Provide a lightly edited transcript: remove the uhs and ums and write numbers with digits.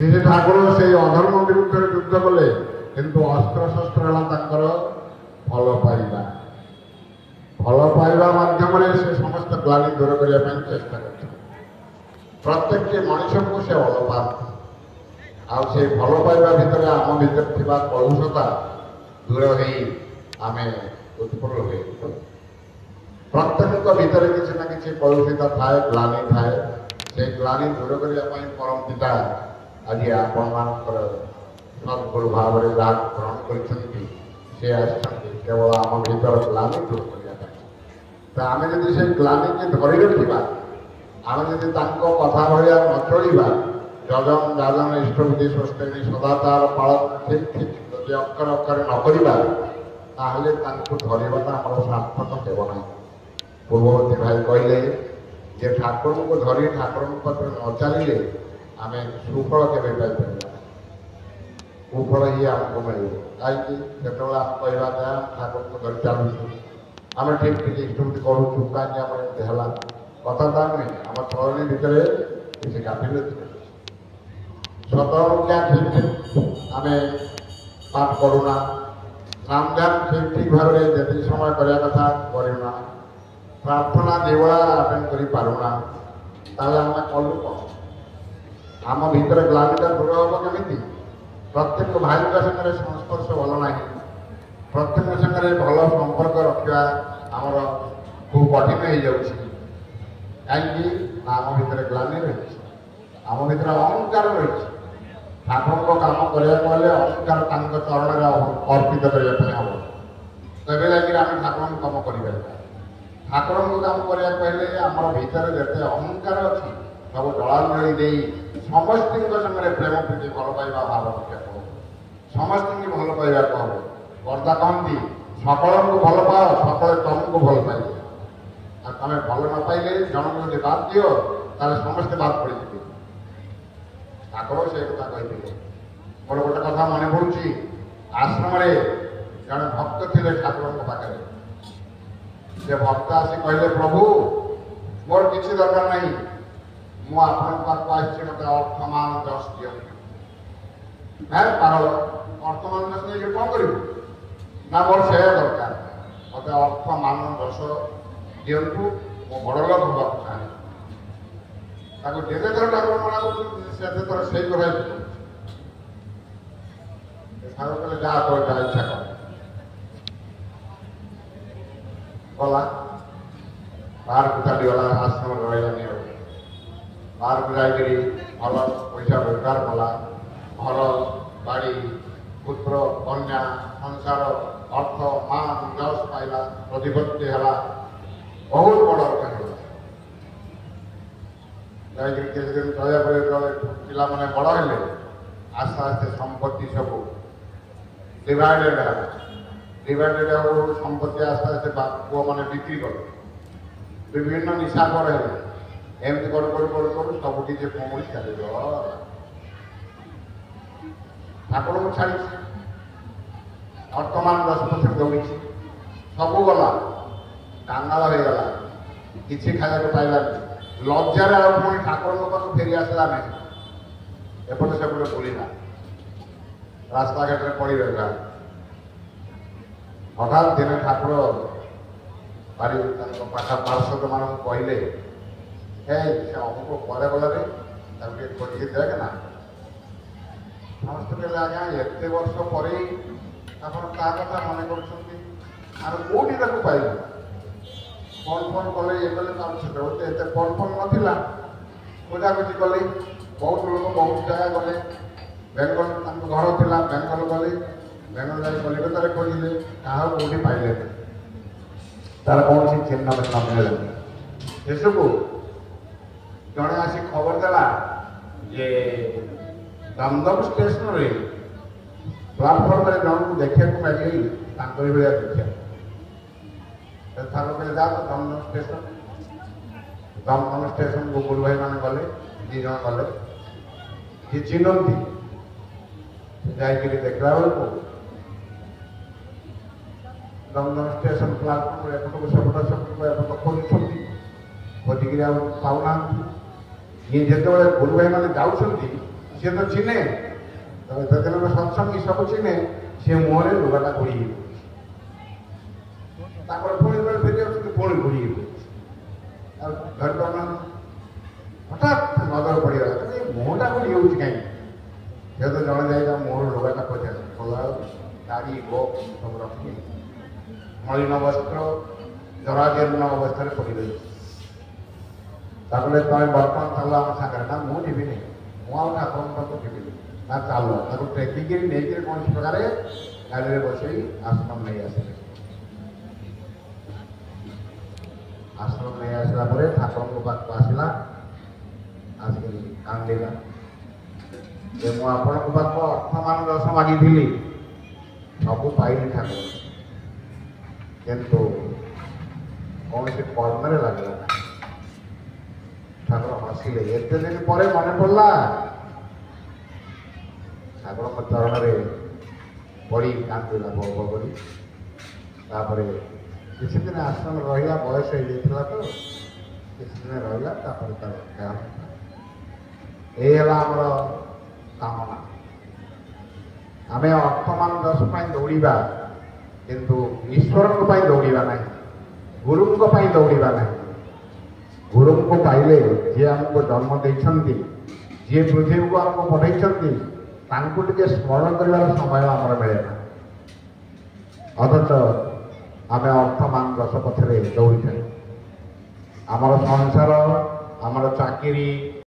श्री ठाकुर से अधर्म विरुद्ध युद्ध कले किंतु अस्त्र शस्त्र है भल पाइबा भल पाइबा माध्यम से समस्त ग्लानि दूर करने चेष्टा कर प्रत्येक मनुष्य को से भल पाती आउ भल पाइबा भितर आम भीतर थी कलुषता दूर हो आम उत्पन्न हुए प्रत्येक भीतर किसी ना कि कलुषिता थाए ग्लानि थाए से ग्लानि दूर करने परम पिता आज आपण सद्गुरु भाव में जहाँ ग्रहण कर केवल आम भीतर ग्लानि दूर करने तो आम जब से ग्लानि की धरी रखा आम जब कथा भाया न चलवा जजन जाजन इष्टविधि सृष्टि सदाचार पालन ठीक ठीक जब अक्षर अक्षर न करवा धरवाटा आम सार्थक हेबना पूर्ववर्ती भाई कहले जे ठाकुर को धरी ठाकुर पाखे न चलिए आम सुफल के कुफल ही आमको मिले कहीं कहवा जाए ठाकुर को धरी चलुचु आम ठीक ठीक इष्टविधि करूँ कहीं आम है कथा नुहे आम चलनी भितर किसी गाफिलति सतर्क क्या ठीक ठीक आम पाठ करूना नाम ध्यान ठीक ठीक भाव में जी समय करने कथा करूना प्रार्थना देवड़ा आटेड करूना आम कलु कौन आम भीतर ग्लानिटा दूर हम केमी प्रत्येक भाई सागर संस्पर्श भल ना प्रत्येक सागर भल संपर्क रखा आमर खूब कठिन हो जाऊँ कहीं आम भीतर ग्लानि रही आम भीतर अहंकार रही ठाकुर काम करने अहंकार चरण में अर्पित करने हम तेज लगे आम ठाकुर कम कर ठाकुर काम करने आम भीतर जिते अहंकार अच्छी सब जलांजलि दे समस्त सागर प्रेम प्रीति भल पाइबा भाव रक्षा कह समस्त भल पाइबा कह कर्ता कहती सकल को भल पाओ सकल तुमको भल पाइबे तुम भल न पाइले जन को जब बात दियो ताले समस्ते बात पड़ी ठाकुर से कथा कही मोर गोटे कथा मन पड़ुची आश्रम जड़े भक्त थे ठाकुर पाखे से भक्त आसी कहले प्रभु मोर किसी दरकार नहीं मु आपण पाक आसी मत अर्थमान दस दियो है पागल अर्थमान दस नहीं कौन कर ना मोर से दरकार मत अर्थमान दस दिंतु मो बड़ लोक हवा चाहे जेते थर ठाकुर मना कर थर से कथा ठाकुर कहले जा तो इच्छा कर गला बाहर को चलीगला आश्रम रही बाहर को जाकरी भल पैसा रोजगार कला घर बाड़ी पुत्र कन्या संसार अर्थ मान जस पाइला प्रतिपत्ति है बहुत बड़ जाकरी किसी दिन चलिया पिला मैंने बड़ हेले आस्ते आस्ते संपत्ति सब डिवाइडेड है डिवाइडेड संपत्ति आस्ते आस्ते पुआ मैंने बिक्री कर विभिन्न निशा पर एमती कर सब किसी कमुड़ी चल ठाकुर को छाड़ी वर्तमान 10% दौड़ी सब गला कांगाल हो गला किसी खाया पाइला लज्जार पुणी ठाकुर पाक फेरी आसला नहीं एपटे सेपटे बुला रास्ता घाट में पड़ रहा हठात दिने ठाकुर भारी पार्षद मान कहले हे से अमुक पर गलारे खोजिए देख ना समस्त कहले आज्ञा एत वर्ष पर कथा मन कर कौटी पाइल फोन फोन कले ये कले एत फोन फोन नाला खोजाखोजी कले बहुत लोग बहुत जगह गले बेंगल घर था बेंगल गले बेंगल जा कलिकतार खोजिले क्या कौटी पाइले तार कौन सी चिन्ह न मिले शेष को जड़े आसी खबर देला जे दमदम स्टेशन रे प्लाटफर्म में जन को देखा मिले भाया देखा ठाकुर कहले जा तो दमदम स्टेशन को गुरु भाई मैंने गले दी जन गले कि चिन्हती जाकि देखला बेलू दमदम स्टेशन प्लाटफर्म एपटू सेपट सेपट एपट खोजुंट खोजिक पाऊना ये जिते गुरु भाई मैंने जाऊँगी सी तो चिन्हे तो सत्संगी सब चिन्हे सी मुहर लुगाटा घोड़ी पुणी बेले फेरी पुणी घोड़ी धर पाना हठात नजर पड़ा मुहटा घोड़ी हो कहीं सी तो जड़े जाए मुहर लुगाटा पचार दाढ़ी गोप सब रखी मलिन वस्त्र जराजीर्ण अवस्था पड़ रही तुम बर्तमान चल आम सागर ना मुझे नहीं मुझे ठाकुर पाक जी ना चल ट्रेकिंग नहीं कौन प्रकार गाड़ी बस आश्रम नहीं आसले आश्रम नहीं आसला ठाकुर पाक आसला आसिक कांदिला मुझे पाक अर्थमान रस मागी सब पाइली ठाकुर किंतु कौन से कर्म लगे ठाकुर हसिले एत दिन पर मन पड़ा ठाकुर चरण में पड़ी कांदिला भोग कर किसी दिन आश्रम रहा बयस हो तो किसी दिन रहा आमर कामना आम अर्थमान दश दौड़ा किंतु ईश्वर दौड़ा ना गुरु दौड़ा ना गुरु को पाइले जी आमको जन्म देते जी पृथ्वी को आमको पठे टे स्मरण कर समय आम मिले ना अथच आम अर्थमान रस पछरे दौड़ी आमर संसार आमर चाकरी